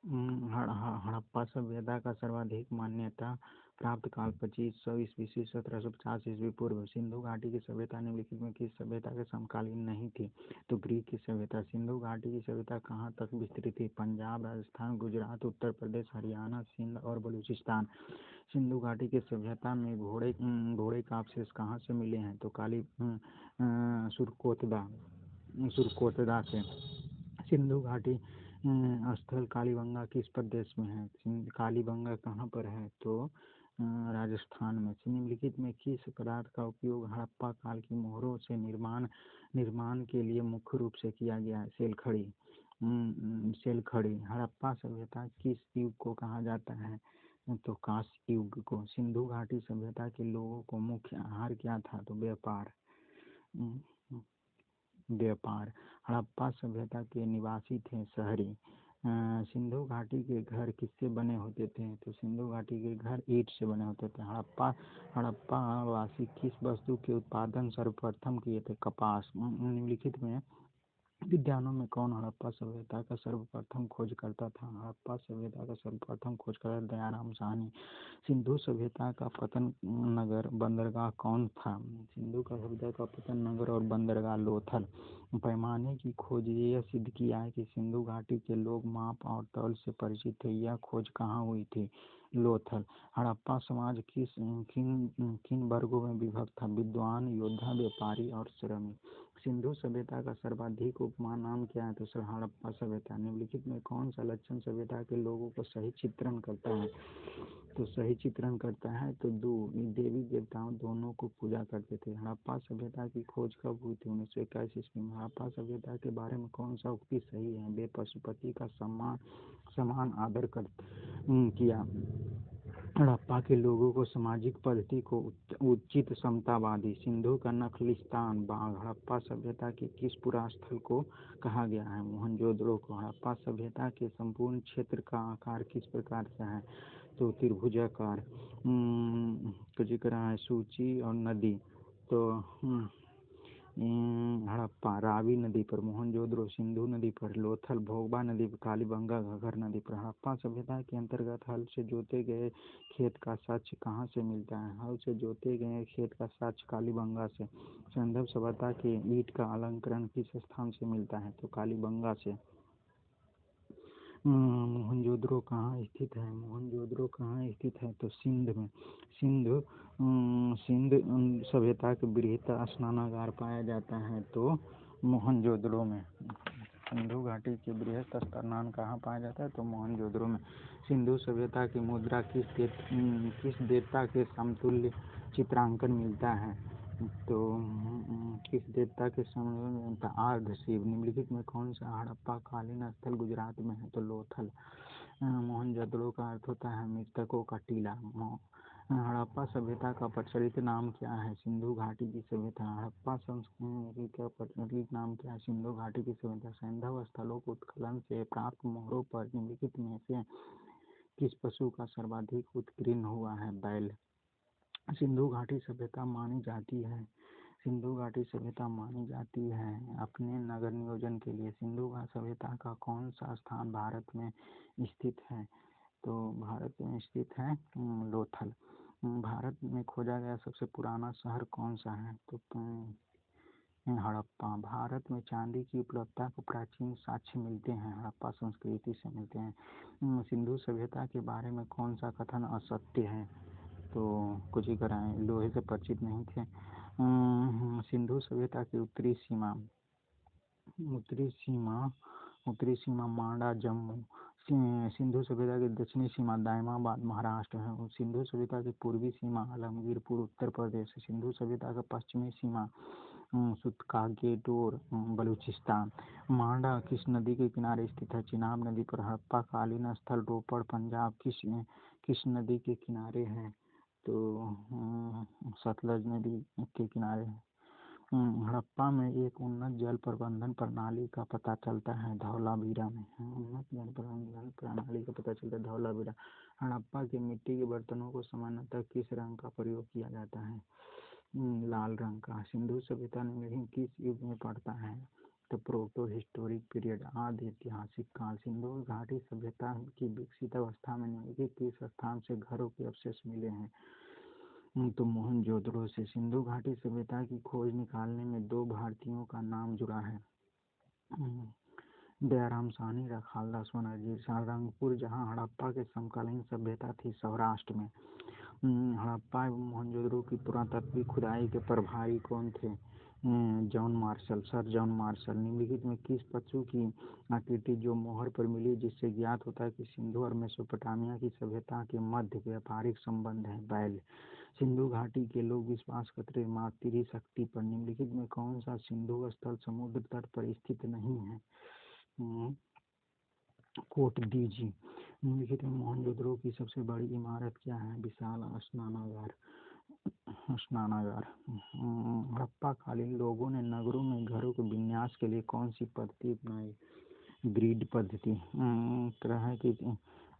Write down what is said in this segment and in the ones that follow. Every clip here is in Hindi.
हड़प्पा सभ्यता का सर्वाधिक मान्यता प्राप्त काल 2500 ईस्वी से 1750 ईस्वी पूर्व। सिंधु घाटी की सभ्यता निम्नलिखित में किस सभ्यता के समकालीन नहीं थी? तो ग्रीक की सभ्यता। सिंधु घाटी की सभ्यता कहाँ तक विस्तृत थी? पंजाब, राजस्थान, गुजरात, उत्तर प्रदेश, हरियाणा, सिंध और बलूचिस्तान। सिंधु घाटी की सभ्यता में घोड़े का अवशेष कहाँ से मिले हैं? तो सुरकोतदा से। सिंधु घाटी स्थल कालीबंगा किस प्रदेश में है? कालीबंगा कहाँ पर है? तो राजस्थान में। निम्नलिखित में किस पदार्थ का उपयोग हड़प्पा काल की मोहरों से निर्माण के लिए मुख्य रूप से किया गया है? सेलखड़ी। हड़प्पा सभ्यता किस युग को कहा जाता है? तो कांस्य युग को। सिंधु घाटी सभ्यता के लोगों को मुख्य आहार क्या था? तो व्यापार। हड़प्पा सभ्यता के निवासी थे शहरी। सिंधु घाटी के घर किससे बने होते थे? तो सिंधु घाटी के घर ईंट से बने होते थे। हड़प्पा वासी किस वस्तु के उत्पादन सर्वप्रथम किए थे? कपास। निम्नलिखित में विद्वानों में कौन हड़प्पा सभ्यता का सर्वप्रथम खोजकर्ता था? हड़प्पा सभ्यता का सर्वप्रथम खोजकर्ता दयाराम साहनी। सिंधु सभ्यता का पतन नगर बंदरगाह कौन था? सिंधु का सभ्यता का पतन नगर और बंदरगाह लोथल। पैमाने की खोज ने यह सिद्ध किया है कि सिंधु घाटी के लोग माप और तौल से परिचित थे। यह खोज कहाँ हुई थी? लोथल। हड़प्पा समाज किन वर्गों में विभक्त था? विद्वान, योद्धा, व्यापारी और श्रमिक। सिंधु सभ्यता का सर्वाधिक उपमान नाम क्या है? तो हड़प्पा सभ्यता। निम्नलिखित में कौन सा लक्षण सभ्यता के लोगों को सही चित्रण करता है? तो सही चित्रण करता है तो देवी देवताओं दोनों को पूजा करते थे। हड़प्पा सभ्यता की खोज कब हुई थी? 1921 ईस्वी में। हड़प्पा सभ्यता के बारे में कौन सा उक्ति सही है? वे पशुपति का समान आदर किया। हड़प्पा के लोगों को सामाजिक पद्धति को उचित समतावादी। सिंधु का नखलिस्तान बाग हड़प्पा सभ्यता के किस पुरास्थल को कहा गया है? मोहनजोदड़ो को। हड़प्पा सभ्यता के संपूर्ण क्षेत्र का आकार किस प्रकार से है? तो त्रिभुजाकार। का जिक्र है सूची और नदी। तो हड़प्पा रावी नदी पर, मोहनजोदड़ो सिंधु नदी पर, लोथल भोगबा नदी पर, कालीबंगा घगर नदी पर। हड़प्पा सभ्यता के अंतर्गत हल से जोते गए खेत का साक्ष्य कहाँ से मिलता है? हल से जोते गए खेत का साक्ष्य कालीबंगा से। सिंधु सभ्यता के ईंट का अलंकरण किस स्थान से मिलता है? तो कालीबंगा से। मोहनजोदड़ो कहाँ स्थित है? मोहनजोदड़ो कहाँ स्थित है? तो सिंध में। सिंध सभ्यता के बृहत स्नानागार पाया जाता है तो मोहनजोदड़ो में। सिंधु घाटी के बृहत स्नान कहाँ पाया जाता है? तो मोहनजोदड़ो में। सिंधु सभ्यता की मुद्रा किस देवता के समतुल्य चित्रांकन मिलता है? तो किस देवता के समतुल्य? आर्ध शिव। निम्नलिखित में कौन सा हड़प्पा कालीन स्थल गुजरात में है? तो लोथल। मोहनजोदड़ो का अर्थ होता है मृतकों का टीला। हड़प्पा सभ्यता का प्रचलित नाम क्या है? सिंधु घाटी की सभ्यता। हड़प्पा संस्कृति का प्रचलित नाम क्या है? सिंधु घाटी की सभ्यता। सैंधव स्थलों के उत्खनन से प्राप्त मोहरों पर निम्नलिखित में से किस पशु का सर्वाधिक उत्कीर्ण हुआ है? बैल। सिंधु घाटी सभ्यता मानी जाती है अपने नगर नियोजन के लिए। सिंधु सभ्यता का कौन सा स्थान भारत में स्थित है? तो भारत में स्थित है लोथल। भारत में खोजा गया सबसे पुराना शहर कौन सा है? तो हड़प्पा। भारत में चांदी की उपलब्धता को प्राचीन साक्ष्य मिलते हैं, हड़प्पा संस्कृति से मिलते हैं। सिंधु सभ्यता के बारे में कौन सा कथन असत्य है? तो कुछ ही कराएं, लोहे से परिचित नहीं थे। सिंधु सभ्यता की उत्तरी सीमा मांडा जम्मू। सिंधु सभ्यता की दक्षिणी सीमा दायमाबाद महाराष्ट्र है। सिंधु सभ्यता की पूर्वी सीमा आलमगीरपुर उत्तर प्रदेश। सिंधु सभ्यता का पश्चिमी सीमा सुतकागेटोर बलूचिस्तान। मांडा किस नदी के किनारे स्थित है? चिनाब नदी पर। हड़प्पा कालीन स्थल रोपड़ पंजाब किस नदी के किनारे है? तो सतलज नदी के किनारे है। हड़प्पा में एक उन्नत जल प्रबंधन प्रणाली का पता चलता है धौलावीरा में। उन्नत जल प्रबंधन प्रणाली का पता चलता है धौलावीरा। हड़प्पा के मिट्टी के बर्तनों को सामान्यतः किस रंग का प्रयोग किया जाता है? लाल रंग का। सिंधु सभ्यता निम्नलिखित किस युग में पड़ता है? द प्रोटो हिस्टोरिक पीरियड, आदि ऐतिहासिक काल। सिंधु घाटी सभ्यता की विकसित अवस्था में निम्नलिखित किस स्थान से घरों के अवशेष मिले हैं? तो मोहनजोदड़ो से। सिंधु घाटी सभ्यता की खोज निकालने में 2 भारतीयों का नाम जुड़ा है, दयाराम साहनी, खालदास बनर्जी। सारंगपुर, जहाँ हड़प्पा के समकालीन सभ्यता थी, सौराष्ट्र में। हड़प्पा एवं मोहनजोदड़ो की पुरातात्विक खुदाई के प्रभारी कौन थे? John Marshall, sir John Marshall. निम्नलिखित में किस पशु की आकृति जो मोहर पर मिली जिससे ज्ञात होता है कि सिंधु और मेसोपोटामिया की सभ्यता के मध्य व्यापारिक संबंध है? बैल। सिंधु घाटी के लोग विश्वास करते मातृशक्ति पर। निम्नलिखित में कौन सा सिंधु स्थल समुद्र तट पर स्थित नहीं है? कोट दीजी। निम्नलिखित में मोहनजोदड़ो की सबसे बड़ी इमारत क्या है? विशाल स्नानागार। हड़प्पा कालीन लोगों ने नगरों में घरों के विन्यास के लिए कौन सी पद्धति अपनाई? ग्रिड पद्धति। तरह की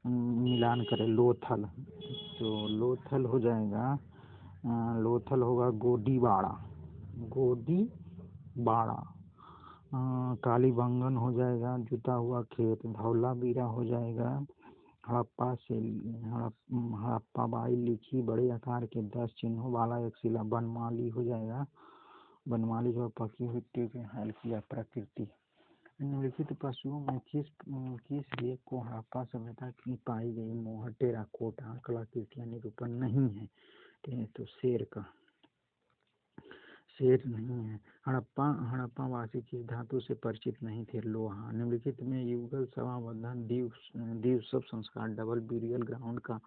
मिलान करें, लोथल। तो लोथल हो जाएगा, लोथल होगा गोदीबाड़ा, गोदीबाड़ा। कालीबंगन हो जाएगा जुता हुआ खेत। धौलावीरा हो जाएगा हड़प्पा से हड़प्पा बाई लिखी बड़े आकार के 10 चिन्हों वाला एक शिला। बनमाली हो जाएगा, बनमाली जो पकी हुई टीक हल्की प्रकृति। निम्नलिखित पशुओं में किस एक को हड़प्पा सभ्यता की पाई गई मोहर टेराकोटा कलाकृतियां निरूपण नहीं है? तो शेर का, शेर नहीं है। हड़प्पा वासी किस धातु से परिचित नहीं थे? लोहा। निम्नलिखित में युगल समावर्धन द्वीप सब संस्कार डबल ब्यूरियल ग्राउंड का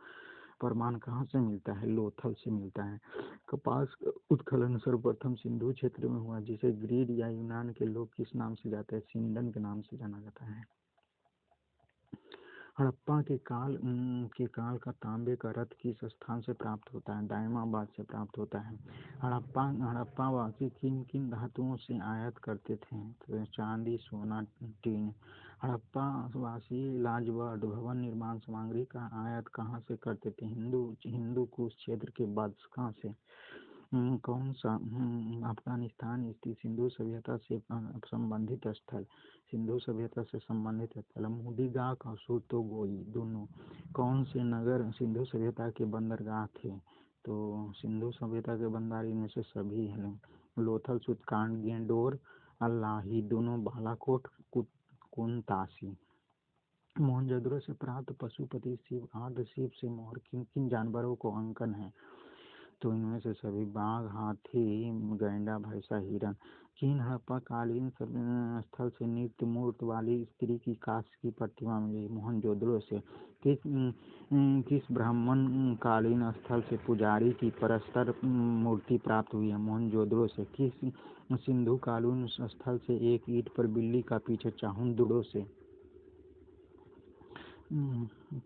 प्रमाण कहाँ से मिलता है? लोथल से मिलता है। कपास उत्खनन सर्वप्रथम सिंधु क्षेत्र में हुआ, जिसे ग्रीड या यूनान के लोग किस नाम से जाते हैं? सिंडन के नाम से जाना जाता है। हड़प्पा के काल का तांबे का रथ किस स्थान से प्राप्त होता है? दायमाबाद से प्राप्त होता है। हड़प्पा वासी किन किन धातुओं से आयात करते थे? तो चांदी, सोना, टीन। हड़प्पा वासी लाजवर्ड भवन निर्माण सामग्री का आयात कहाँ से करते थे? हिंदू कुश क्षेत्र के बदख्शां से। कौन सा अफगानिस्तान स्थित सिंधु सभ्यता से संबंधित स्थल? सिंधु सभ्यता से संबंधित स्थल मूडीगाक और सुतोगोई दोनों। कौन से नगर सिंधु सभ्यता के बंदरगाह थे? तो सिंधु सभ्यता के बंदर इनमें से सभी हैं। लोथल, सुतकांड, गेंडोर, अल्लाही दोनों, बालाकोट, कुनतासी। मोहनजोदड़ो से प्राप्त पशुपति शिव आदि शिव से मोहर किन किन जानवरों को अंकन है? तो इनमें से सभी बाघ, हाथी, गैंडा, भैंसा, हिरण। किन हड़प्पा कालीन स्थल से नृत्य मूर्ति वाली स्त्री की कांस्य की प्रतिमा मिली? मोहनजोदड़ो से। किस ब्राह्मण कालीन स्थल से पुजारी की परस्तर मूर्ति प्राप्त हुई है? मोहनजोदड़ो से। किस सिंधु कालीन स्थल से एक ईंट पर बिल्ली का पीछे? चाहुंदड़ो से।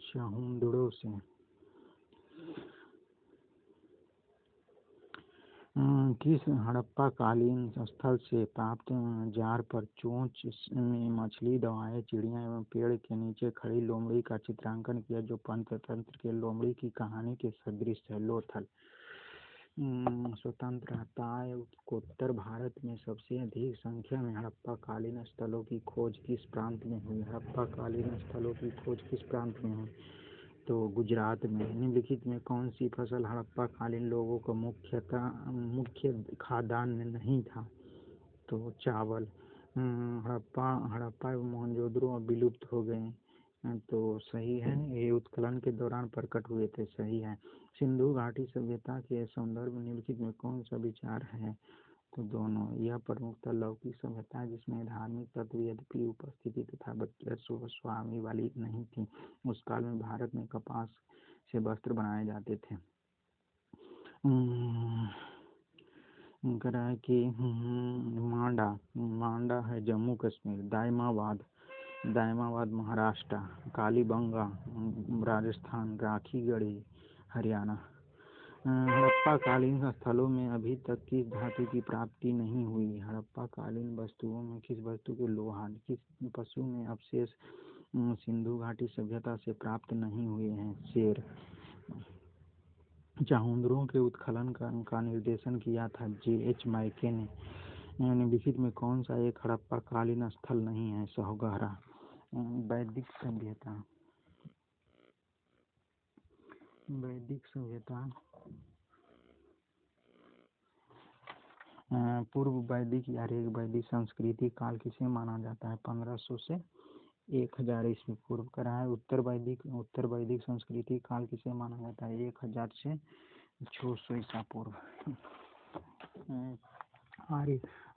चाहुंदड़ो से। किस हड़प्पा कालीन स्थल से प्राप्त जार पर चोंच में मछली, दवाएं, चिड़िया एवं पेड़ के नीचे खड़ी लोमड़ी का चित्रांकन किया जो पंचतंत्र के लोमड़ी की कहानी के सदृश है? लोथल। स्वतंत्रता उत्तर भारत में सबसे अधिक संख्या में हड़प्पा कालीन स्थलों की खोज किस प्रांत में हुई? हड़प्पा कालीन स्थलों की खोज किस प्रांत में हुई? तो गुजरात में। निम्नलिखित में कौन सी फसल हड़प्पा कालीन लोगों का मुख्य खाद्यान्न में नहीं था? तो चावल। हड़प्पा एवं मोहनजोदड़ो विलुप्त हो गए, तो सही है। ये उत्खनन के दौरान प्रकट हुए थे, सही है। सिंधु घाटी सभ्यता के संदर्भ में निम्नलिखित में कौन सा विचार है? तो दोनों। यह प्रमुखतः लौकिक सभ्यता है जिसमें धार्मिक तत्व यद्यपि उपस्थिति तथा वर्चस्व स्वामी वाली नहीं थी। उस काल में भारत में कपास से वस्त्र बनाए जाते थे। कि मांडा है जम्मू कश्मीर। दायमाबाद महाराष्ट्र। कालीबंगा राजस्थान। राखीगढ़ी हरियाणा। हड़प्पा कालीन स्थलों में अभी तक किस धातु की प्राप्ति नहीं हुई? हड़प्पा कालीन वस्तुओं में किस वस्तु के लोहा? किस पशु में अवशेष सिंधु घाटी सभ्यता से प्राप्त नहीं हुए हैं? शेर। चाहुंदड़ो के उत्खनन का निर्देशन किया था J.H. मैके ने। निम्नलिखित में कौन सा एक हड़प्पा कालीन स्थल नहीं है? सहोगहरा। वैदिक सभ्यता। वैदिक सभ्यता पूर्व वैदिक या ऋग वैदिक संस्कृति काल किसे माना जाता है? 1500 से 1000 ईस्वी पूर्व करा है। उत्तर वैदिक संस्कृति काल किसे माना जाता है? 1000 से 600 ईसा पूर्व।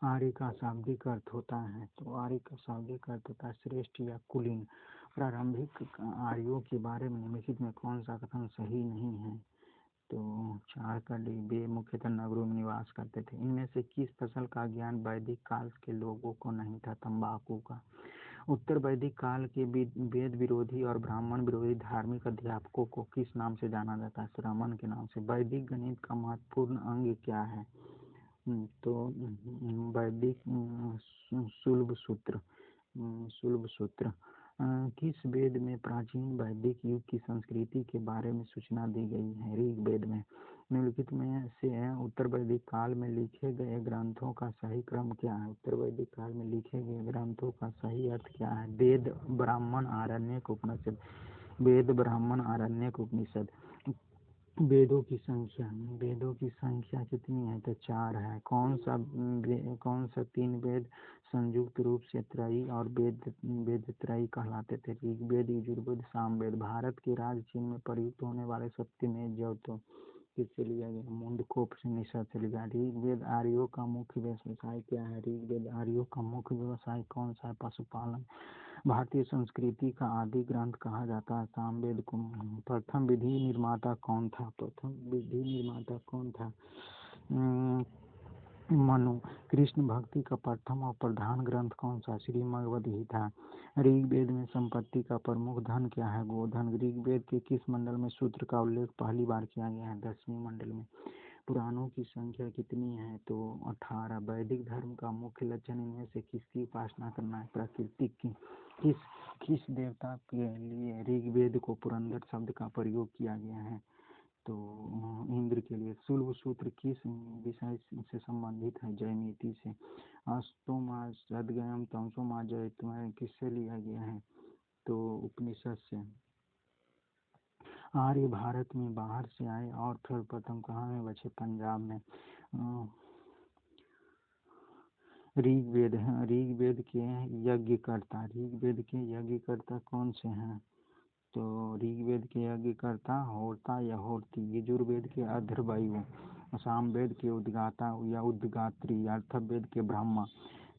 आर्य का शाब्दिक अर्थ होता है, तो आर्य का शाब्दिक अर्थ होता है श्रेष्ठ या कुलीन। प्रारंभिक आर्यों के बारे में निम्नलिखित में कौन सा कथन सही नहीं है? तो चारकली वे मुख्यतः नगरों में निवास करते थे। इनमें से किस फसल का ज्ञान वैदिक काल के लोगों को नहीं था? तंबाकू का। उत्तर वैदिक काल के वेद विरोधी और ब्राह्मण विरोधी धार्मिक अध्यापकों को किस नाम से जाना जाता है? श्रमण के नाम से। वैदिक गणित का महत्वपूर्ण अंग क्या है? तो वैदिक शुल्ब सूत्र। किस वेद में प्राचीन वैदिक युग की संस्कृति के बारे में सूचना दी गई है? ऋग्वेद में। निम्नलिखित में से उत्तर वैदिक काल में लिखे गए ग्रंथों का सही क्रम क्या है? उत्तर वैदिक काल में लिखे गए ग्रंथों का सही अर्थ क्या है? वेद, ब्राह्मण, आरण्यक, उपनिषद। वेद, ब्राह्मण, आरण्यक, उपनिषद। वेदों की संख्या कितनी है? तो 4 है। कौन सा 3 वेद संयुक्त रूप से त्रयी और वेदत्रयी कहलाते थे? ऋग्वेद, यजुर्वेद, सामवेद। भारत के राज्य चिन्ह में प्रयुक्त होने वाले सत्यमेव जयते किससे लिया गया? मुंडकोप से, निषद से लिया। ऋग्वेद आर्यों का मुख्य व्यवसाय क्या है? ऋग्वेद आर्यों का मुख्य व्यवसाय कौन सा है? पशुपालन। भारतीय संस्कृति का आदि ग्रंथ कहा जाता है सामवेद को। प्रथम विधि निर्माता कौन था? मनु। कृष्ण भक्ति का प्रथम और प्रधान ग्रंथ कौन सा? श्रीमद्भगवद्गीता। ऋग्वेद में संपत्ति का प्रमुख धन क्या है? गोधन। ऋग्वेद के किस मंडल में सूत्र का उल्लेख पहली बार किया गया है? 10वें मंडल में। पुराणों की संख्या कितनी है? तो 18। वैदिक धर्म का मुख्य लक्षण इनमें से किसकी उपासना करना है? प्रकृति की। किस देवता के लिए ऋग्वेद को पुरंदर शब्द का प्रयोग किया गया है? तो इंद्र के लिए। शुल्ब सूत्र किस विषय से संबंधित है? जयमिति से। अस्तो मा सद्गयम तमसो मा जयतम किससे लिया गया है? तो उपनिषद से। आर्य भारत में बाहर से आए और सर्वप्रथम कहाँ में बसे? पंजाब में। ऋग्वेद के यज्ञकर्ता कौन से हैं? तो ऋग्वेद के यज्ञकर्ता होता या होती। यजुर्वेद के अथर्वणवेद। सामवेद के उद्गाता या उद्गात्री। अथर्ववेद के ब्रह्मा।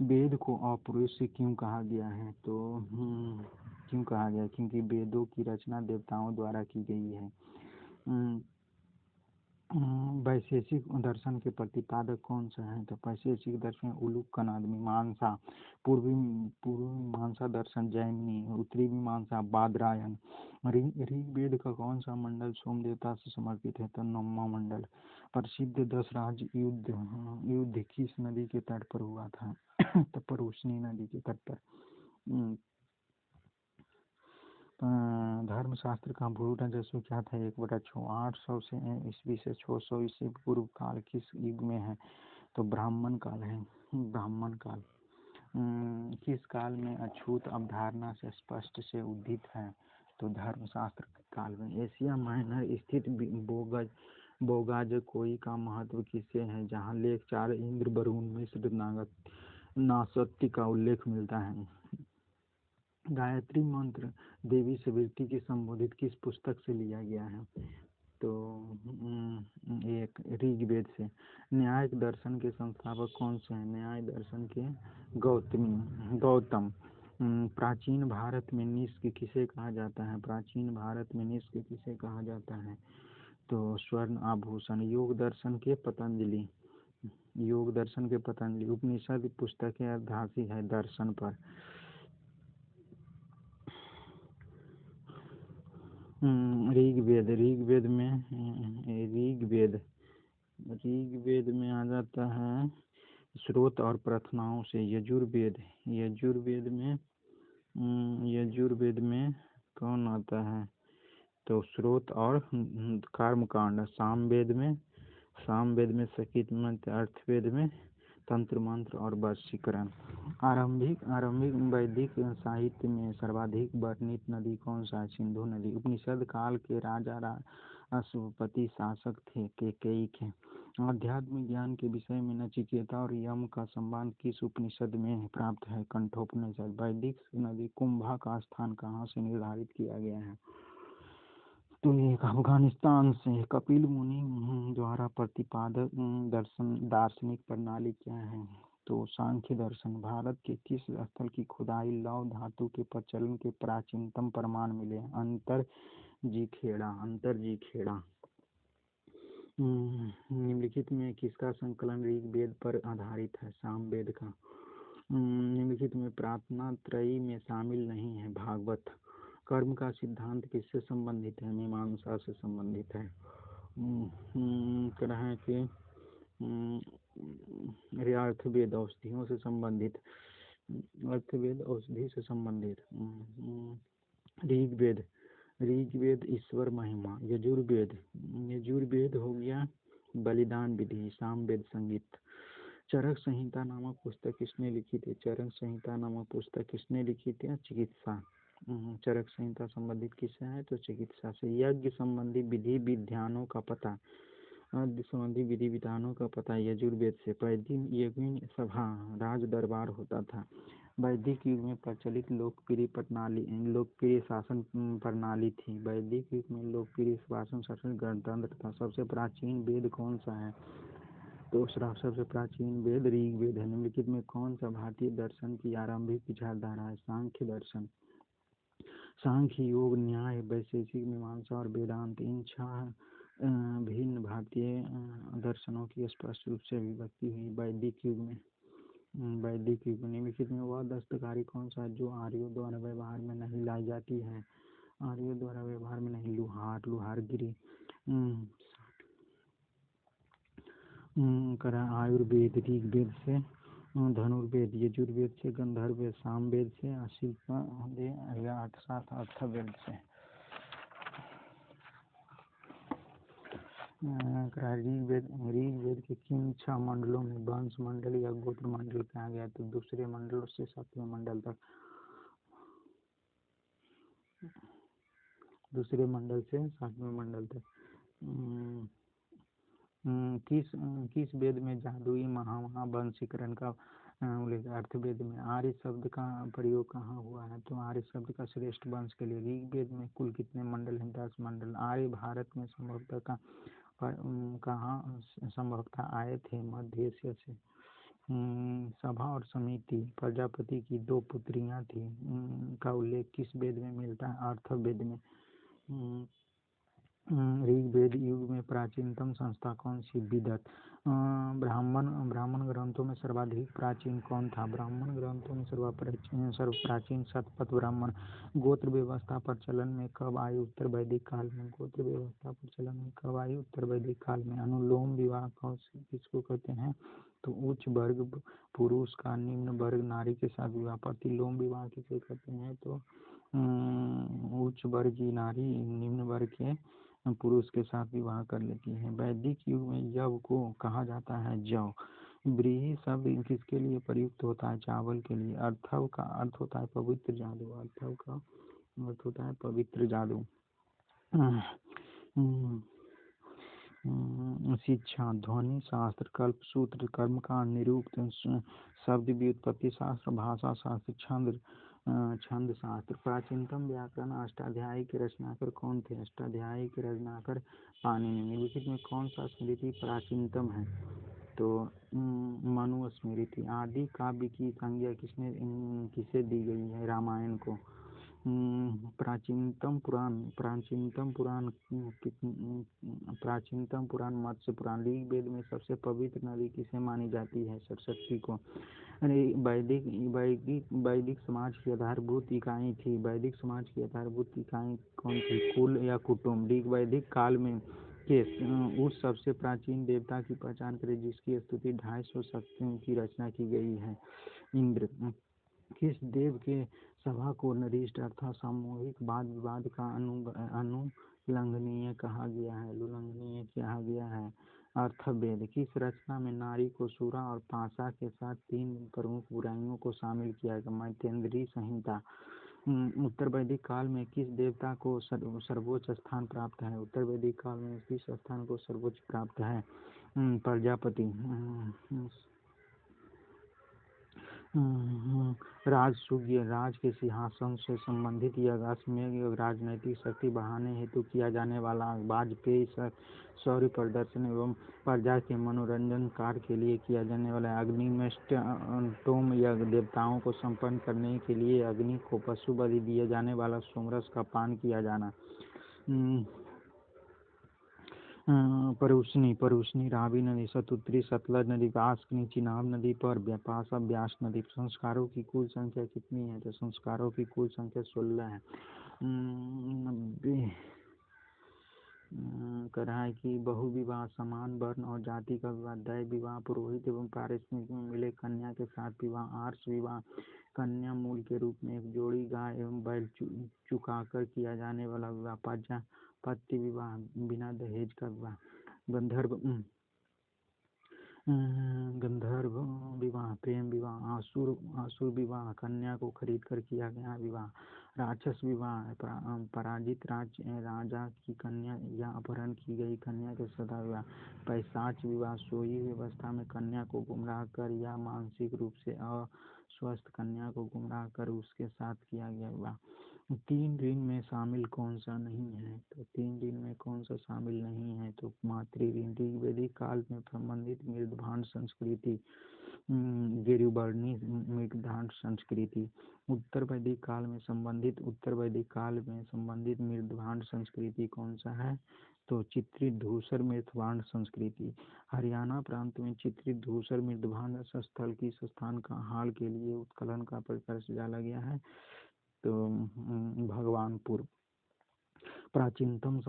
वेद को अपौरुषेय क्यों कहा गया है? तो क्योंकि वेदों की रचना देवताओं द्वारा की गई है। वैशेषिक दर्शन के प्रतिपादक कौन सा है? तो वैशेषिक दर्शन उलूक कनाद। मीमांसा पूर्वी मीमांसा दर्शन जैमिनी। उत्तरी मीमांसा बादरायण। ऋग्वेद का कौन सा मंडल सोम देवता से समर्पित है? तो 9वां मंडल। प्रसिद्ध 10 राज्य युद्ध किस नदी के तट पर हुआ था? तो परुष्णी नदी के तट पर। धर्मशास्त्र का भूल राजस्व क्या था? 1/6। 800 से ईस्वी से 600 ईस्वी पूर्व काल किस युग में है? तो ब्राह्मण काल है। ब्राह्मण काल। किस काल में अछूत अवधारणा से स्पष्ट से उदित है? तो धर्मशास्त्र काल में। एशिया माइनर स्थित बोगाजकोई का महत्व किससे है? जहाँ लेख 4 इंद्र, वरुण, मिस्र, नासत्य का उल्लेख मिलता है। गायत्री मंत्र देवी सवित्री की संबोधित किस पुस्तक से लिया गया है? तो एक ऋग्वेद से। न्याय दर्शन के संस्थापक कौन से हैं? न्याय दर्शन के गौतम। प्राचीन भारत में निष्क किसे कहा जाता है? प्राचीन भारत में निष्क किसे कहा जाता है? तो स्वर्ण आभूषण। योग दर्शन के पतंजलि। उपनिषद पुस्तकें आधारित है दर्शन पर। ऋग्वेद में आ जाता है स्रोत और प्रार्थनाओं से। यजुर्वेद में कौन आता है? तो स्रोत और कर्मकांड। सामवेद में संकेत मंत्र। अर्थवेद में तंत्र मंत्र और वशीकरण। आरंभिक आरंभिक वैदिक साहित्य में सर्वाधिक वर्णित नदी कौन सा है? सिंधु नदी। उपनिषद काल के राजा अश्वपति शासक थे केकई के। आध्यात्मिक ज्ञान के विषय में नचिकेता और यम का संवाद किस उपनिषद में प्राप्त है? कंठोपनिषद। वैदिक नदी कुंभा का स्थान कहाँ से निर्धारित किया गया है? तो एक अफगानिस्तान से। कपिल मुनि द्वारा प्रतिपादित दार्शनिक प्रणाली क्या है? तो सांख्य दर्शन। भारत के किस स्थल की खुदाई लौह धातु के प्रचलन के प्राचीनतम प्रमाण मिले? अंतरजीखेड़ा। निम्नलिखित में किसका संकलन ऋग्वेद पर आधारित है? सामवेद का। निम्नलिखित में प्रार्थना त्रयी में शामिल नहीं है? भागवत। कर्म का सिद्धांत किससे संबंधित है? मीमांसा से संबंधित है। कह कि अर्थवेद औषधियों से संबंधित। अर्थवेद औषधि से संबंधित। ऋग्वेद ऋग्वेद ईश्वर महिमा। यजुर्वेद हो गया बलिदान विधि। सामवेद संगीत। चरक संहिता नामक पुस्तक किसने लिखी थी? चरक संहिता नामक पुस्तक किसने लिखी थी? चिकित्सा। चरक संहिता संबंधित किससे है? तो चिकित्सा से। यज्ञ संबंधी विधि विधानों का पता यजुर्वेद से। वैदिक युग में सभा राज दरबार होता था। वैदिक युग में प्रचलित लोकप्रिय शासन प्रणाली थी। वैदिक युग में लोकप्रिय शासन गणतंत्र था। सबसे प्राचीन वेद कौन सा है? तो सबसे प्राचीन वेद ऋग्वेद है। निम्नलिखित में कौन सा भारतीय दर्शन की आरंभिक विचारधारा है? सांख्य दर्शन। सांख्य, योग, न्याय, वैशेषिक, मीमांसा और वेदांत, इन 6 भिन्न भारतीय दर्शनों की स्पष्ट रूप से अभिव्यक्ति हुई वैदिक युग में। निम्नलिखित में वह दस्तकारी कौन सा है जो आर्यों द्वारा व्यवहार में नहीं लाई जाती है? आर्यों द्वारा व्यवहार में नहीं। लुहारगिरी। आयुर्वेद। ऋग्वेद से धनुर्वेद। यजुर्वेद से गंधर्ववेद। सामवेद से अशिल्पवेद या अर्थवेद से। ऋग्वेद के किन 6 मंडलों में वंश मंडल या गोत्र मंडल कहा गया? तो दूसरे मंडल से 7वें मंडल तक। दूसरे मंडल से 7वें मंडल तक। किस वेद में जादुई महावंशीकरण का उल्लेख? अर्थवेद में। आर्य शब्द का प्रयोग कहाँ हुआ है? तो आर्य शब्द का श्रेष्ठ वंश के लिए। ऋग्वेद में कुल कितने मंडल हैं? 10 मंडल। आर्य भारत में संभवतः आए थे मध्य एशिया से। सभा और समिति। प्रजापति की 2 पुत्रियां थी का उल्लेख किस वेद में मिलता है? अर्थवेद में। ऋग्वेद युग में प्राचीनतम संस्था कौन सी? विदत। ब्राह्मण ग्रंथों में सर्वाधिक प्राचीन कौन था? ब्राह्मण ग्रंथों में सर्वप्राचीन शतपथ ब्राह्मण। गोत्र व्यवस्था प्रचलन में कब आई? उत्तर वैदिक काल में। गोत्र व्यवस्था प्रचलन में कब आई? उत्तर वैदिक काल में। अनुलोम विवाह किसको कहते हैं? तो उच्च वर्ग पुरुष का निम्न वर्ग नारी के साथ विवाह। प्रतिलोम विवाह किसे कहते हैं? तो उच्च वर्ग की नारी निम्न वर्ग के पुरुष के साथ विवाह कर लेती है। वैदिक युग में यव को कहा जाता है जव। व्रीहि शब्द किसके लिए प्रयुक्त होता है? चावल के लिए। अर्थव का अर्थ होता है पवित्र जादू। अर्थव का अर्थ होता है पवित्र जादू। शिक्षा, ध्वनि शास्त्र, कल्पसूत्र, कर्मकांड, निरुक्त, शब्द व्युत्पत्ति शास्त्र, भाषा शास्त्र, छंद शास्त्र। प्राचीनतम व्याकरण अष्टाध्यायी के रचनाकार कौन थे? अष्टाध्यायी के रचनाकार पाणिनि। निम्नलिखित में कौन सा स्मृति प्राचीनतम है? तो मनुस्मृति। आदि काव्य की संज्ञा किसे दी गई है? रामायण को। प्राचीनतम पुराण मत्स्य पुराण। ऋग्वेद में सबसे पवित्र नदी किसे मानी जाती है? सरस्वती को। वैदिक समाज की आधारभूत इकाई थी। वैदिक समाज की आधारभूत इकाई कौन थी? कुल या कुटुंब। वैदिक काल में के उस सबसे प्राचीन देवता की पहचान करें जिसकी स्तुति 250 शक्तियों की रचना की गई है। इंद्र। किस देव के सभा को नरिष्ट अर्थात सामूहिक वाद विवाद का अनुलंघनीय कहा गया है? अर्थवेद किस रचना में नारी को सूरा और पाशा के साथ 3 प्रमुख बुराइयों को शामिल किया गया? मैत्रेयी संहिता। उत्तर वैदिक काल में किस देवता को सर्वोच्च स्थान प्राप्त है? उत्तर वैदिक काल में किस स्थान को सर्वोच्च प्राप्त है? प्रजापति। राजसूय राज के सिंहासन से संबंधित यह अश्वमेध राजनैतिक शक्ति बढ़ाने हेतु किया जाने वाला वाजपेयी शौर्य प्रदर्शन एवं प्रजा के मनोरंजन कार्य के लिए किया जाने वाला अग्निष्टोम यज्ञ। देवताओं को संपन्न करने के लिए अग्नि को पशु बलि दिए जाने वाला सोमरस का पान किया जाना। परुष्णी रावी नदी, शतुद्री सतलज नदी, व्यासनी चिनाब नदी पर पाशा व्यास नदी। संस्कारों की कुल संख्या कितनी है? तो संस्कारों की कुल संख्या 16 है। 90 कहा है कि बहुविवाह, समान वर्ण और जाति का विवाह, दैव विवाह, पुरोहित एवं पारिश्रमिक में मिले कन्या के साथ विवाह, आर्ष विवाह, कन्या मूल के रूप में एक जोड़ी गाय एवं बैल चुकाकर किया जाने वाला विवाह, पत्य विवाह, बिना दहेज का विवाह, गंधर्व विवाह, प्रेम विवाह, आसुर विवाह, कन्या को खरीद कर किया गया विवाह, राक्षस विवाह, पराजित राजा की कन्या या अपहरण की गई कन्या के सदा विवाह, पैशाच विवाह, सोई हुई अवस्था में कन्या को गुमराह कर या मानसिक रूप से अस्वस्थ कन्या को गुमराह कर उसके साथ किया गया विवाह। 3 ऋण में शामिल कौन सा नहीं है? तो 3 ऋण में कौन सा शामिल नहीं है? तो मातृ ऋण। ऋग्वेदिक काल में संबंधित मृदभांड संस्कृति, गिरिवर्णी मृदभांड संस्कृति। उत्तर वैदिक काल में संबंधित मृदभांड संस्कृति कौन सा है? तो चित्रित धूसर मृदभांड संस्कृति। हरियाणा प्रांत में चित्रित धूसर मृदभांड स्थल की स्थान का हाल के लिए उत्खनन का प्रयास डाला गया है। तो भगवानपुर। प्राचीनतम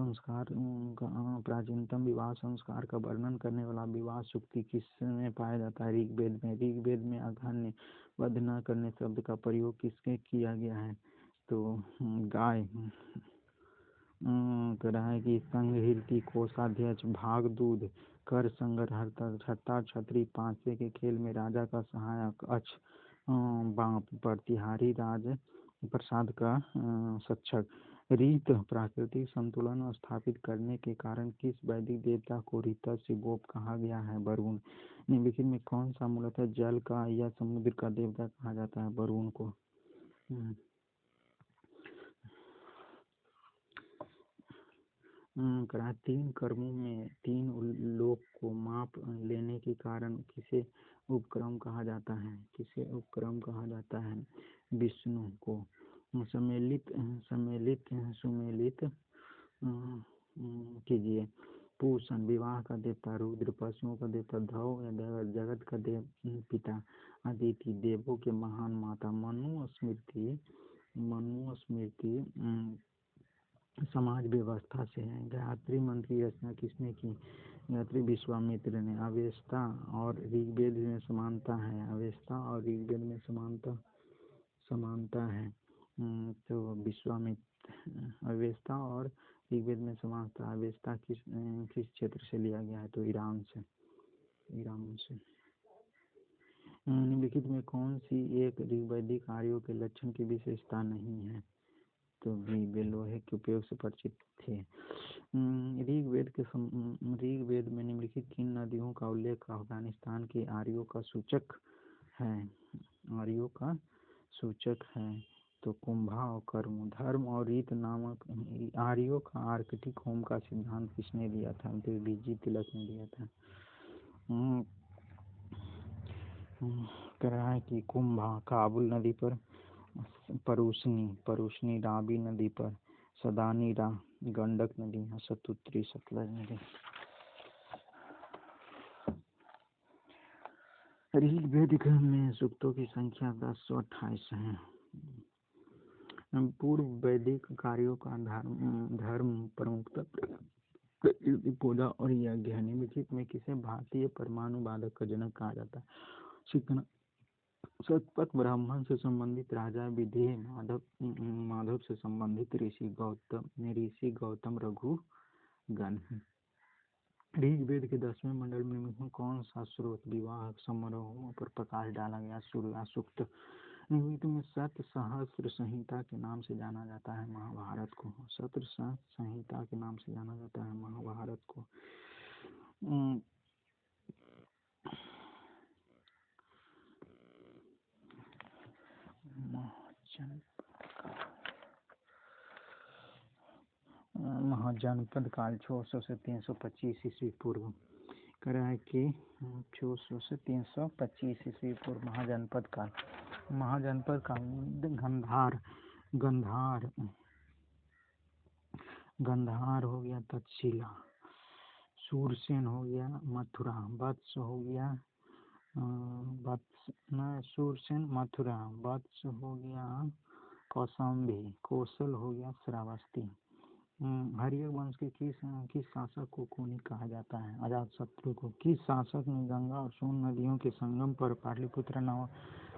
विवाह संस्कार का वर्णन करने वाला विवाह सूक्ति किसमें पाया जाता है? ऋग्वेद में। ऋग्वेद में अघन्य वध न करने शब्द का प्रयोग किसके किया गया है? तो गाय। कह रहा है कि संघहिर्ति कोषाध्यक्ष, भाग दूध, कर संग्रहर्ता, छत्री, पांसे के खेल में राजा का सहायक, अक्ष बाप, प्रतिहारी, राज प्रसाद का शिक्षक। रीत प्राकृतिक संतुलन स्थापित करने के कारण किस वैदिक देवता को ऋतस्य गोप कहा गया है? वरुण। निम्नलिखित में कौन सा मूलतः जल का या समुद्र का देवता कहा जाता है? वरुण को। कहा 3 कर्मों में 3 लोक को माप लेने के कारण किसे उपक्रम कहा जाता है? विष्णु को। सुमेलित कीजिए। पूषण विवाह का देवता, रुद्र पशुओं का देवता, धव या जगत का पिता, अदिति देवों के महान माता, मनु स्मृति समाज व्यवस्था से है। गायत्री मंत्र की रचना किसने की? गायत्री विश्वामित्र ने। अवेस्ता और ऋग्वेद में समानता है। समानता है। तो विश्वामित्र। अवेस्ता और ऋग्वेद में समानता। अवेस्ता किस क्षेत्र से लिया गया है? तो ईरान से। निम्नलिखित में कौन सी एक ऋग्वैदिक आर्यों के लक्षण की विशेषता नहीं है? तो वे लोहे के उपयोग से परिचित थे। ऋग्वेद में निम्नलिखित किन नदियों का उल्लेख अफगानिस्तान के आर्यों का सूचक है? तो कुंभा और कर्म। धर्म और रीत नामक आर्यों का आर्कटिक होम का सिद्धांत किसने दिया था? तो बीजी तिलक ने दिया था। कह रहा है कि कुंभा काबुल नदी पर, परुष्णी रावी नदी पर, सदानी गंडक नदी, शतुद्री सतलज नदी। ऋग्वेद में सूक्तों की संख्या 1028 है। पूर्व वैदिक कार्यों का धर्म प्रमुखता प्रकृति पूजा और यज्ञ है। निम्नलिखित में किसे भारतीय परमाणु वादक का जनक कहा जाता है? शतपथ ब्राह्मण से संबंधित राजा विदेह, माधव से संबंधित ऋषि गौतम रघुगण। ऋग्वेद के 10वें मंडल में कौन सा स्रोत विवाह समारोहों पर प्रकाश डाला गया? सूर्य सूक्त। ऋग्वेद में सत सहस्त्र संहिता के नाम से जाना जाता है महाभारत को। सत्र संहिता के नाम से जाना जाता है महाभारत को। महाजनपद काल 600 से 325 ईस्वी पूर्व। करा है कि 600 से 325 ईस्वी पूर्व महाजनपद काल। महाजनपद काल गंधार हो गया तक्षशिला, सूरसेन हो गया मथुरा, वत्स हो गया सूरसेन मथुरा, वत्स हो गया कौशाम्बी, कौशल हो गया श्रावस्ती। हर्यक वंश के किस शासक को कोनिक कहा जाता है? अजातशत्रु को। किस शासक ने गंगा और सोन नदियों के संगम पर पाटलिपुत्र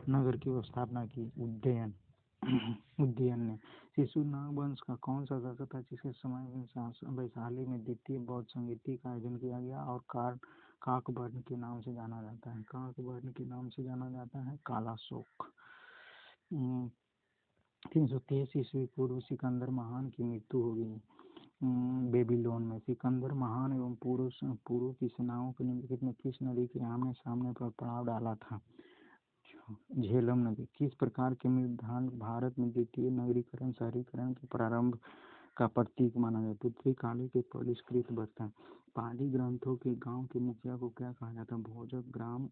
नगर की स्थापना की? उदयन ने। शिशुनाग वंश का कौन सा शासक था जिसके समय में वैशाली में द्वितीय बौद्ध संगीति का आयोजन किया गया और काकवर्ण के नाम से जाना जाता है? काकवर्ण के नाम से जाना जाता है कालाशोक। 323 ईस्वी पूर्व सिकंदर महान की मृत्यु हो गई बेबीलोन में। सिकंदर महान एवं पूर्व की सेनाओं के निम्नलिखित में किस नदी के आमने सामने पर पड़ाव डाला था? झेलम नदी। किस प्रकार के मृदांक भारत में द्वितीय नगरीकरण शहरीकरण के प्रारंभ का प्रतीक माना गया? पृथ्वी काली के परिष्कृत बर्तन। पाली ग्रंथों के गांव के मुखिया को क्या कहा जाता? भोजक, ग्राम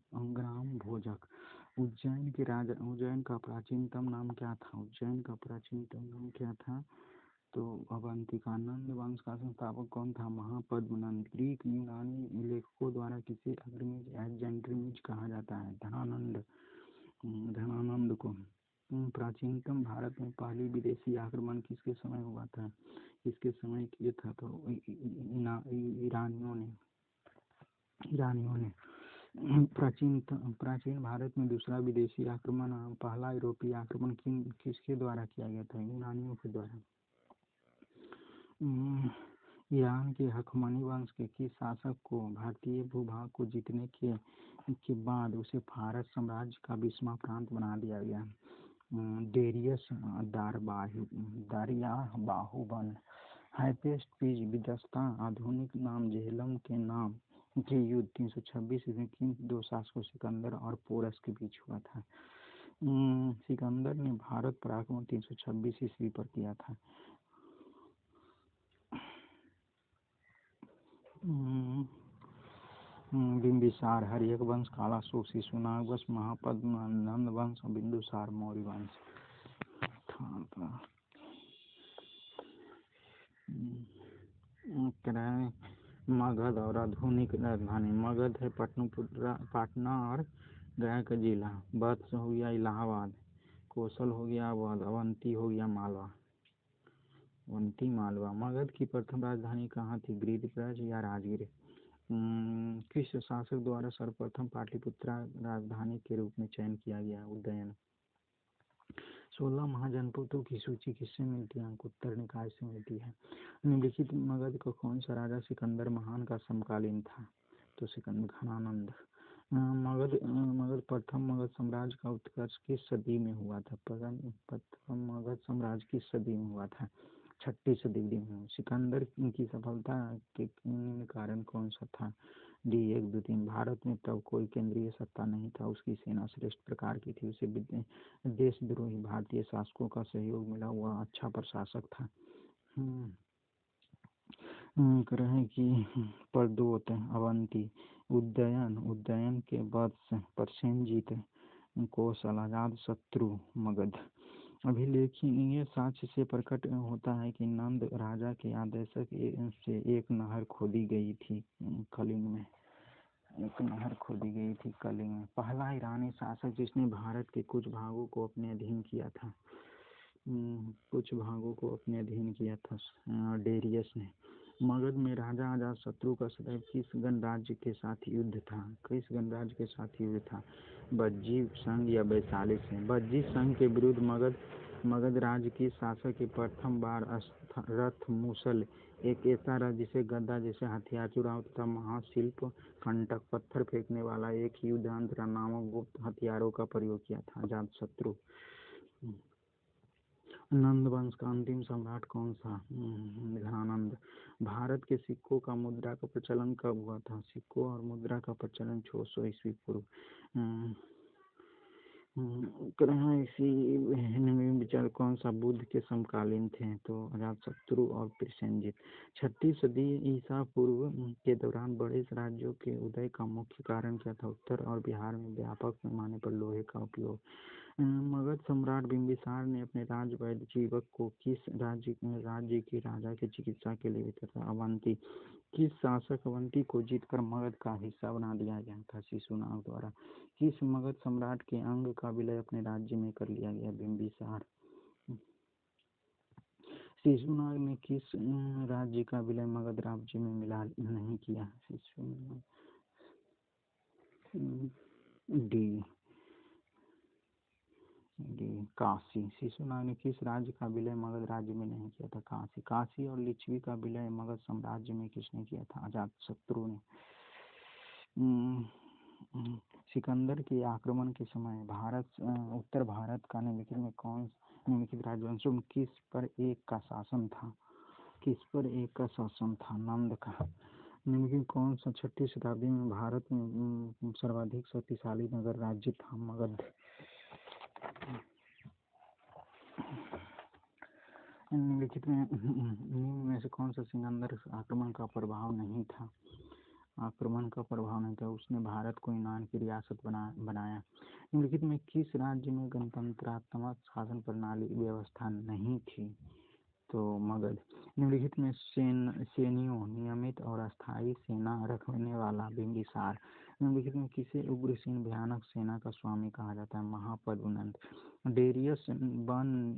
भोजक। उज्जैन का प्राचीनतम नाम क्या था? उज्जैन का प्राचीनतम नाम क्या था? तो अवंतिका। नंद वंश का संस्थापक कौन था? महापद्मनंद। ग्रीक यूनानी लेखकों द्वारा किसे अग्रमीज कहा जाता है? धनानंद को। प्राचीनतम भारत में पहली विदेशी आक्रमण किसके समय हुआ था? किसके समय किया था? तो ईरानियों ने। प्राचीन भारत में दूसरा विदेशी आक्रमण, पहला यूरोपीय आक्रमण किसके द्वारा किया गया था? यूनानियों के द्वारा। ईरान के हखमनी वंश के किस शासक को भारतीय भूभाग को जीतने के बाद उसे फारस साम्राज्य का 20वां प्रांत बना दिया गया? डेरियस दारियाबाहुबन। हाइपेस्ट पीज विदस्ता आधुनिक नाम झेलम के नाम के युद्ध 326 ईस्वी किन दो शासकों सिकंदर और पोरस के बीच हुआ था? सिकंदर ने भारत पर आक्रमण 326 ईस्वी पर किया था। बिंबिसार। हर्यक वंश, कालाशोक, शिशुनाग वंश, महापद्मनंद वंश, बिंदुसार मौर्य वंश। मगध और आधुनिक राजधानी। मगध है पटना और गया का जिला। वत्स हो गया इलाहाबाद, कौशल हो गया अवध, अवंती हो गया मालवा। मगध की प्रथम राजधानी कहाँ थी? गिरिब्रज या राजगीर? किस शासक द्वारा सर्वप्रथम पाटलिपुत्र राजधानी के रूप में चयन किया गया? उदयन। 16 महाजनपदों की सूची किससे मिलती है? अंगुत्तर निकाय से मिलती है। निम्नलिखित मगध का कौन सा राजा सिकंदर महान का समकालीन था? तो घनानंद। प्रथम मगध साम्राज्य का उत्कर्ष किस सदी में हुआ था? प्रथम मगध साम्राज्य किस सदी में हुआ था? 6ठी सदी में। सिकंदर की सफलता के कारण कौन सा था? डी 1, 2, 3। भारत में तब कोई केंद्रीय सत्ता नहीं था, उसकी सेना श्रेष्ठ प्रकार की थी, उसे देशद्रोही भारतीय शासकों का सहयोग मिला, वह अच्छा प्रशासक था। करें कि परदोत, अवंती, उदयन के वत्स, प्रसेनजीत, कौशल, अजातशत्रु, मगध। अभिलेखीय साक्ष्य से प्रकट होता है कि नंद राजा के आदेश से एक नहर खोदी गई थी कलिंग में। पहला ईरानी शासक जिसने भारत के कुछ भागों को अपने अधीन किया था डेरियस ने। मगध में राजा अजातशत्रु का सदैव किस गणराज्य के साथ युद्ध था? बज्जी संघ या वैशाली से? बज्जी संघ के विरुद्ध मगध मगध राज्य के शासक के प्रथम बार रथ मूसल, एक ऐसा रथ जिसे गदा जैसे हथियार, चुराव तथा महाशिल्प कंटक, पत्थर फेंकने वाला एक युद्ध यंत्र नामक गुप्त हथियारों का प्रयोग किया था। अजातशत्रु। नंद वंश का अंतिम सम्राट कौन था? घनानंद। भारत के सिक्कों का मुद्रा का प्रचलन कब हुआ था? सिक्कों और मुद्रा का प्रचलन 600 ईस्वी पूर्व। इसी विचार कौन सा बुद्ध के समकालीन थे? तो अजातशत्रु और प्रसेनजित। 6वीं सदी ईसा पूर्व के दौरान बड़े राज्यों के उदय का मुख्य कारण क्या था? उत्तर और बिहार में व्यापक पैमाने पर लोहे का उपयोग। मगध सम्राट बिंबिसार ने अपने राजवैद्य जीवक को किस राज्य के राजा की चिकित्सा के लिए भेजा था? अवंती। किस शासक अवंती को जीतकर मगध का हिस्सा बना दिया गया था? शिशुनाग द्वारा। किस मगध सम्राट के अंग का विलय अपने राज्य में कर लिया गया? बिंबिसार। शिशुनाग ने किस राज्य का विलय मगध राज्य में मिला नहीं किया? शिशुनाग। डी। काशी। शिशुनाग ने किस राज्य का विलय मगध राज्य में नहीं किया था? काशी। काशी और लिच्छवी का विलय मगध साम्राज्य में किसने किया था? अजातशत्रु ने। सिकंदर के आक्रमण के समय उत्तर भारत का निम्नलिखित राजवंशों में किस पर एक का शासन था? नंद का। निम्नलिखित कौन सा 6वीं शताब्दी में भारत में सर्वाधिक शक्तिशाली नगर राज्य था? मगध। निम्नलिखित में से कौन सा सिकंदर आक्रमण का प्रभाव नहीं था? उसने भारत को यूनान की रियासत बनाया। निम्नलिखित में किस राज्य में गणतंत्रात्मक शासन प्रणाली व्यवस्था नहीं थी? तो मगध। निम्नलिखित में सैनियों नियमित और अस्थायी सेना रखने वाला बिंबिसार। निम्नलिखित में किसे उग्रसेन भयानक सेना का स्वामी कहा जाता है? महापद्मनंद। डेरियस बन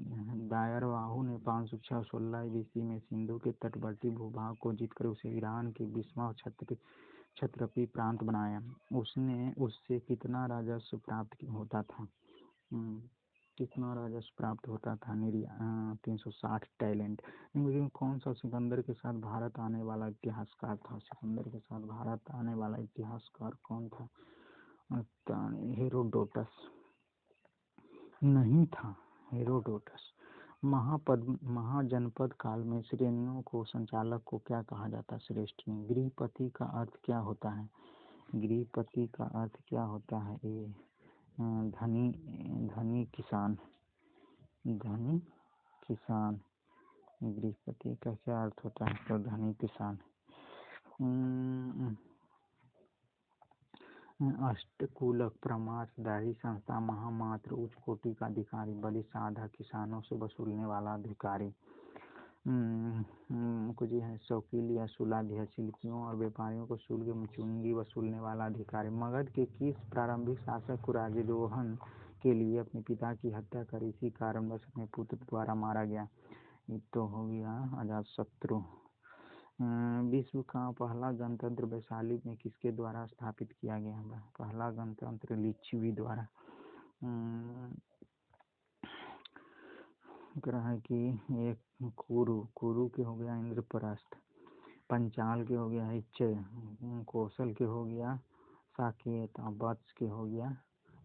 दायरवाहु ने 516 ईस्वी में सिंधु के तटवर्ती भूभाग को जीतकर उसे ईरान के 20वां क्षत्रपी प्रांत बनाया। उससे कितना राजस्व प्राप्त होता था? 360 टैलेंट। निम्नलिखित कौन सा सिकंदर के साथ भारत आने वाला इतिहासकार था? सिकंदर के साथ भारत आने वाला इतिहासकार कौन था? हेरोडोटस नहीं था। हेरोडोटस। महाजनपद काल में श्रेणियों को संचालक को क्या कहा जाता? श्रेष्ठनी। गृहपति का अर्थ क्या होता है? धनी किसान। गृहपति का क्या अर्थ होता है? तो धनी किसान। अष्टकुलक परामर्शदायी संस्था महामात्र उच्च कोटि का अधिकारी, बलि साधा किसानों से वसूलने वाला अधिकारी। कुछ है शौकील या सुलाध्याय, शिल्पियों और व्यापारियों को शुल्क चुंगी वसूलने वाला अधिकारी। मगध के किस प्रारंभिक शासक को राज्यारोहण के लिए अपने पिता की हत्या कर इसी कारणवश अपने पुत्र द्वारा मारा गया? ये तो हो गया अजातशत्रु। विश्व का पहला गणतंत्र वैशाली में किसके द्वारा स्थापित किया गया? पहला गणतंत्र लिच्छवी द्वारा। है कि एक कुरु के हो गया इंद्रप्रस्थ, पंचाल के हो गया इच्चय, कौशल के हो गया साकेत, वत्स के हो गया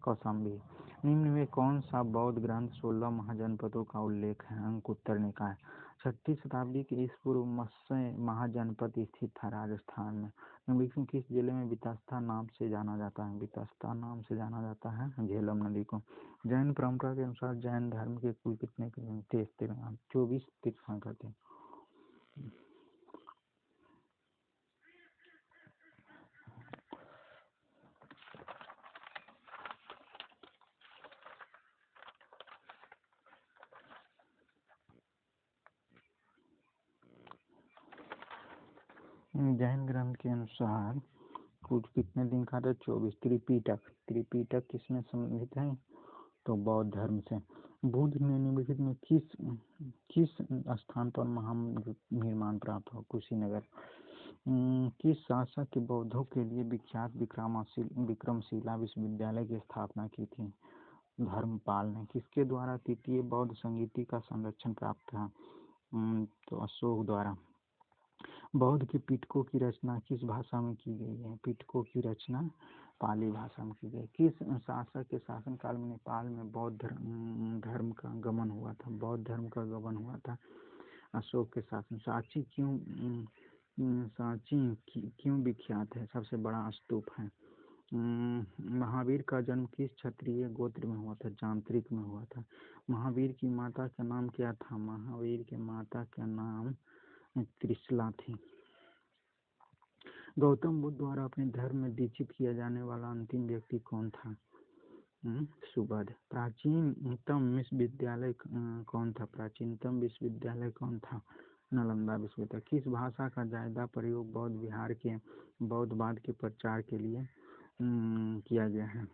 कौशाम्बी। निम्न में कौन सा बौद्ध ग्रंथ 16 महाजनपदों का उल्लेख है? अंगुत्तर निकाय। 6वीं शताब्दी के इस पूर्व मत्स्य महाजनपद स्थित था राजस्थान में। निम्नलिखित किस जिले में वितस्ता नाम से जाना जाता है? झेलम नदी को। जैन परंपरा के अनुसार जैन धर्म के कुल कितने 24 तीर्थंकर थे। जैन ग्रंथ के अनुसार कुल कितने दिन का था? 24। त्रिपिटक किसमें संबंधित है? तो बौद्ध धर्म से। बुद्ध ने निम्नलिखित में किस स्थान पर महानिर्वाण प्राप्त हो? कुशीनगर। किस शासक के बौद्धों के लिए विख्यात विक्रमशिला विश्वविद्यालय की स्थापना की थी? धर्मपाल ने। किसके द्वारा तृतीय बौद्ध संगीति का संरक्षण प्राप्त था? तो अशोक द्वारा। बौद्ध के पिटकों की रचना किस भाषा में की गई है? पिटकों की रचना पाली भाषा में की गई। किस शासक के शासनकाल में नेपाल में बौद्ध धर्म का गमन हुआ था? बौद्ध धर्म का गमन हुआ था अशोक के शासन। सांची क्यों विख्यात है? सबसे बड़ा स्तूप है। महावीर का जन्म किस क्षत्रिय गोत्र में हुआ था? जांत्रिक में हुआ था। महावीर की माता का नाम क्या था? महावीर के माता का नाम त्रिशला थी। गौतम बुद्ध द्वारा अपने धर्म में दीक्षित किया जाने वाला अंतिम व्यक्ति कौन था? सुबोध। प्राचीनतम विश्वविद्यालय कौन था? प्राचीनतम विश्वविद्यालय कौन था? नालंदा विश्वविद्यालय। किस भाषा का ज्यादा प्रयोग बौद्ध विहार के बौद्धवाद के प्रचार के लिए किया गया है?